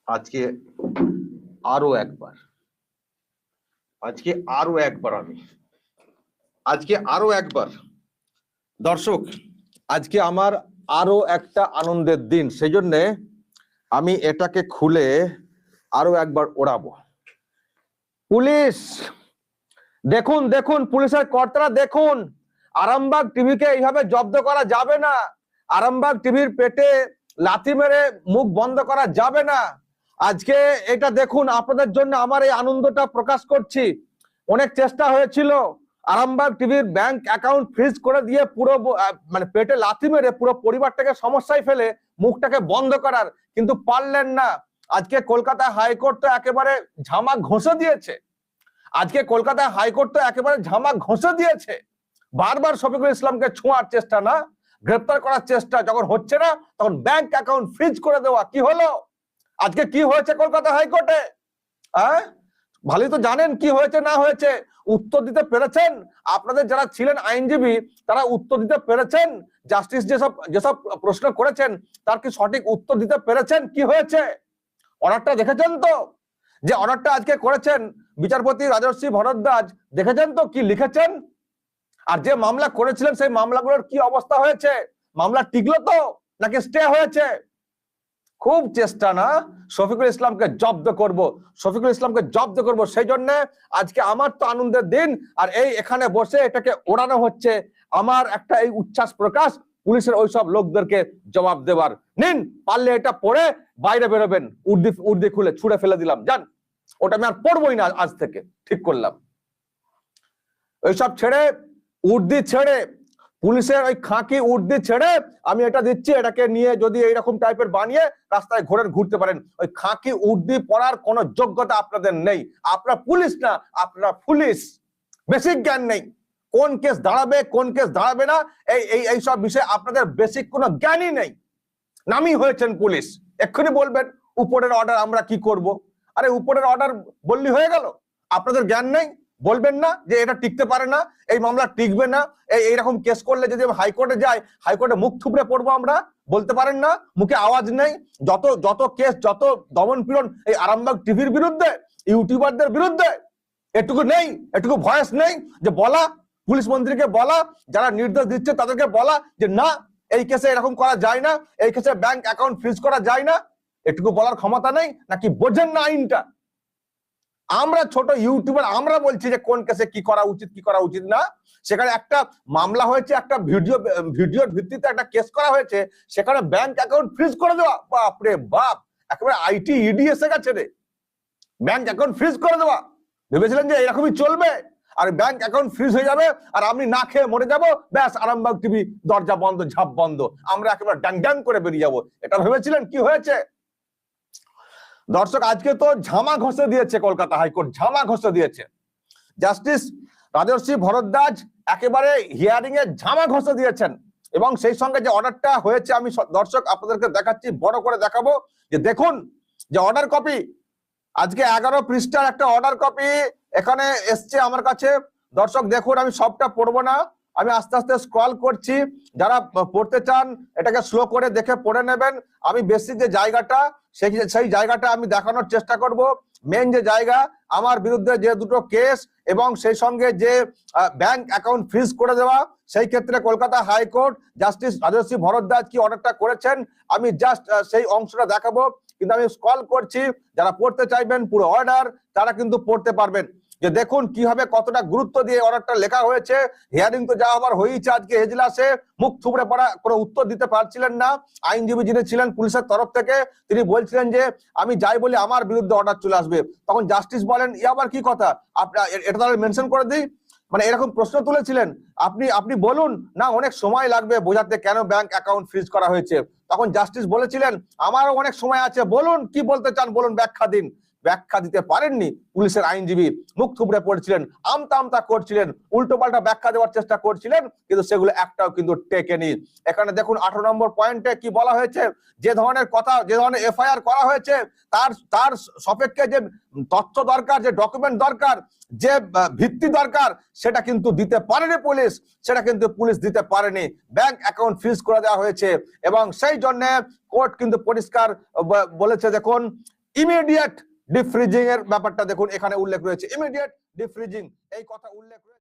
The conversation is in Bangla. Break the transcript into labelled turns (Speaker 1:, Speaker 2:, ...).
Speaker 1: আজকে আরো একবার দর্শক, আজকে আমার আরো একটা আনন্দের দিন, সেই জন্য আমি এটাকে খুলে আরো একবার ওড়াবো। পুলিশ দেখুন, দেখুন পুলিশের কর্তারা দেখুন, আরামবাগ টিভিকে এইভাবে জব্দ করা যাবে না। আরামবাগ টিভির পেটে লাথি মেরে মুখ বন্ধ করা যাবে না। আজকে এটা দেখুন, আপনাদের জন্য আমার এই আনন্দটা প্রকাশ করছি। অনেক চেষ্টা হয়েছিল আরামবাগ টিভির ব্যাংক অ্যাকাউন্ট ফ্রিজ করে দিয়ে পুরো মানে পেটে লাথি মেরে পুরো পরিবারটাকে সমস্যায় ফেলে মুখটাকে বন্ধ করার, কিন্তু পারলেন না। আজকে কলকাতা হাইকোর্ট তো একেবারে ঝামা ঘষে দিয়েছে। বারবার শফিকুল ইসলামকে ছোঁয়ার চেষ্টা, না গ্রেপ্তার করার চেষ্টা, যখন হচ্ছে না তখন ব্যাংক অ্যাকাউন্ট ফ্রিজ করে দেওয়া। কি হলো আজকে, কি হয়েছে কলকাতা হাইকোর্টে? ভালোই তো জানেন কি হয়েছে না হয়েছে। উত্তর দিতে পেরেছেন? আপনাদের যারা ছিলেন আইনজীবী তারা উত্তর দিতে পেরেছেন? জাস্টিস যেসব প্রশ্ন করেছেন তার কি সঠিক উত্তর দিতে পেরেছেন? কি হয়েছে অর্ডারটা দেখেছেন তো? যে অর্ডারটা আজকে করেছেন বিচারপতি রাজর্ষি ভরদ্বাজ, দেখেছেন তো কি লিখেছেন? আর যে মামলা করেছিলেন সেই মামলাগুলোর কি অবস্থা হয়েছে? মামলা টিকলো তো নাকি স্টে হয়েছে? খুব চেষ্টা না শফিকুল ইসলামকে জব্দ করব, সেই জন্য আজকে আমার তো আনন্দের দিন। আর এই এখানে বসে এটাকে ওড়ানো হচ্ছে। আমার একটা এই উচ্ছ্বাস প্রকাশ পুলিশের ওইসব লোকদেরকে জবাব দেবার। নিন, পারলে এটা পড়ে বাইরে বেরোবেন, উর্দি খুলে ছুঁড়ে ফেলে দিলাম, যান, ওটা আমি আর পড়বই না আজ থেকে, ঠিক করলাম। ওইসব ছেড়ে, উর্দি ছেড়ে, পুলিশের ওই খাঁকি উর্দি ছেড়ে আমি এটা দিচ্ছি, এটাকে নিয়ে যদি এইরকম টাইপের বানিয়ে রাস্তায় ঘুরতে পারেন, ওই খাঁকি উর্দি পরার কোনো যোগ্যতা আপনাদের নেই। আপনারা পুলিশ না, আপনারা পুলিশ, বেসিক জ্ঞান নেই। কোন কেস দাঁড়াবে কোন কেস দাঁড়াবে না এই সব বিষয়ে আপনাদের বেসিক কোনো জ্ঞানই নেই। নামই হয়েছেন পুলিশ, এক্ষুনি বলবেন উপরের অর্ডার আমরা কি করব। আরে উপরের অর্ডার বললি হয়ে গেল? আপনাদের জ্ঞান নেই? বলবেন না যে এটা টিকতে পারে না, এই মামলা টিকবে না, এইরকম কেস করলে যদি হাইকোর্টে যাই হাইকোর্টে মুখ থুবড়ে পড়বো আমরা? বলতে পারেন না? মুখে আওয়াজ নেই? যত কেস, যত দমন পীড়ন এই আরামবাগ টিভির বিরুদ্ধে, ইউটিউবারদের বিরুদ্ধে, এটুকু নেই? এটুকু ভয়েস নেই যে বলা, পুলিশ মন্ত্রীকে বলা, যারা নির্দেশ দিচ্ছে তাদেরকে বলা যে না, এই কেসে এরকম করা যায় না, এই কেসে ব্যাংক অ্যাকাউন্ট ফ্রিজ করা যায় না? এটুকু বলার ক্ষমতা নেই? নাকি বোঝেন না আইনটা? আমরা ছোট ইউটিউবার, আমরা বলছি যে কোন কেসে কি করা উচিত কি করা উচিত না। সেখানে একটা মামলা হয়েছে, একটা ভিডিওর ভিত্তিতে একটা কেস করা হয়েছে, সেখানে ব্যাংক অ্যাকাউন্ট ফ্রিজ করে দেওয়া। বাপরে বাপ, একেবারে আইটি ইডি এসে গেছে রে, ব্যাংক অ্যাকাউন্ট ফ্রিজ করে দেওয়া। ভেবেছিলেন যে এরকমই চলবে আর ব্যাংক অ্যাকাউন্ট ফ্রিজ হয়ে যাবে আর আমি না খেয়ে মরে যাব, ব্যাস আরামবাগ টিভি দরজা বন্ধ, ঝাপ বন্ধ, আমরা একেবারে ড্যাং ড্যাং করে বেরিয়ে যাবো, এটা ভেবেছিলেন? কি হয়েছে দর্শক? আজকে তো ঝামা ঘষে দিয়েছে কলকাতা হাইকোর্ট, ঝামা ঘষে দিয়েছে। জাস্টিস রাজর্ষি ভরদ্বাজ একেবারে হিয়ারিং এ ঝামা ঘষে দিয়েছেন। এবং সেই সঙ্গে যে অর্ডারটা হয়েছে আমি দর্শক আপনাদেরকে দেখাচ্ছি, বড় করে দেখাবো, যে দেখুন যে অর্ডার কপি, আজকে 11 পৃষ্ঠার একটা অর্ডার কপি এখানে এসছে আমার কাছে। দর্শক দেখুন, আমি সবটা পড়বো না, আমি আস্তে আস্তে স্ক্রল করছি। যারা পড়তে চান এটাকে স্লো করে দেখে পড়ে নেবেন। আমি বেসিক যে জায়গাটা, সেই জায়গাটা আমি দেখানোর চেষ্টা করব। মেন যে জায়গা, আমার বিরুদ্ধে যে দুটো কেস এবং সেই সঙ্গে যে ব্যাংক অ্যাকাউন্ট ফ্রিজ করে দেওয়া, সেই ক্ষেত্রে কলকাতা হাইকোর্ট জাস্টিস রাজর্ষি ভরদ্বাজ কি অর্ডারটা করেছেন, আমি জাস্ট সেই অংশটা দেখাবো। কিন্তু আমি স্ক্রল করছি, যারা পড়তে চাইবেন পুরো অর্ডার তারা কিন্তু পড়তে পারবেন। যে দেখুন কিভাবে কতটা গুরুত্ব দিয়ে অর্ডারটা লেখা হয়েছে। হিয়ারিং তো যা হবার হয়েছে আজকে এজলাসে, মুখ থুবড়ে পড়া, কোনো উত্তর দিতে পারছিলেন না। আইনজীবী যিনি ছিলেন পুলিশের তরফ থেকে, তিনি বলছিলেন যে আমি যাই বলি আমার বিরুদ্ধে অর্ডার চলে আসবে। তখন জাস্টিস বলেন ই আবার কি কথা, এটা তাহলে মেনশন করে দিই, মানে এরকম প্রশ্ন তুলেছিলেন। আপনি বলুন না, অনেক সময় লাগবে বোঝাতে কেন ব্যাংক অ্যাকাউন্ট ফ্রিজ করা হয়েছে। তখন জাস্টিস বলেছিলেন আমারও অনেক সময় আছে, বলুন কি বলতে চান, বলুন ব্যাখ্যা দিন। ব্যাখ্যা দিতে পারেননি পুলিশের আইনজীবী, মুখ থুবড়ে পড়ছিলেন, আমতা আমতা করছিলেন, উল্টো পাল্টা ব্যাখ্যা দেওয়ার চেষ্টা করছিলেন, কিন্তু সেগুলো একটাও কিন্তু টেকেনি। এখানে দেখুন 18 নম্বর পয়েন্টে কি বলা হয়েছে, যে ধরনের কথা, যে ধরনের এফআইআর করা হয়েছে তার সাপেক্ষে যে তথ্য দরকার, যে ডকুমেন্ট দরকার, যে ভিত্তি দরকার, সেটা কিন্তু দিতে পারেনি পুলিশ, সেটা কিন্তু পুলিশ দিতে পারেনি। ব্যাংক অ্যাকাউন্ট ফ্রিজ করে দেওয়া হয়েছে এবং সেই জন্য কোর্ট কিন্তু পরিষ্কার বলেছে, দেখুন ইমিডিয়েট ডিফ্রিজিং এর ব্যাপারটা দেখুন এখানে উল্লেখ রয়েছে, ইমিডিয়েট ডিফ্রিজিং এই কথা উল্লেখ রয়েছে।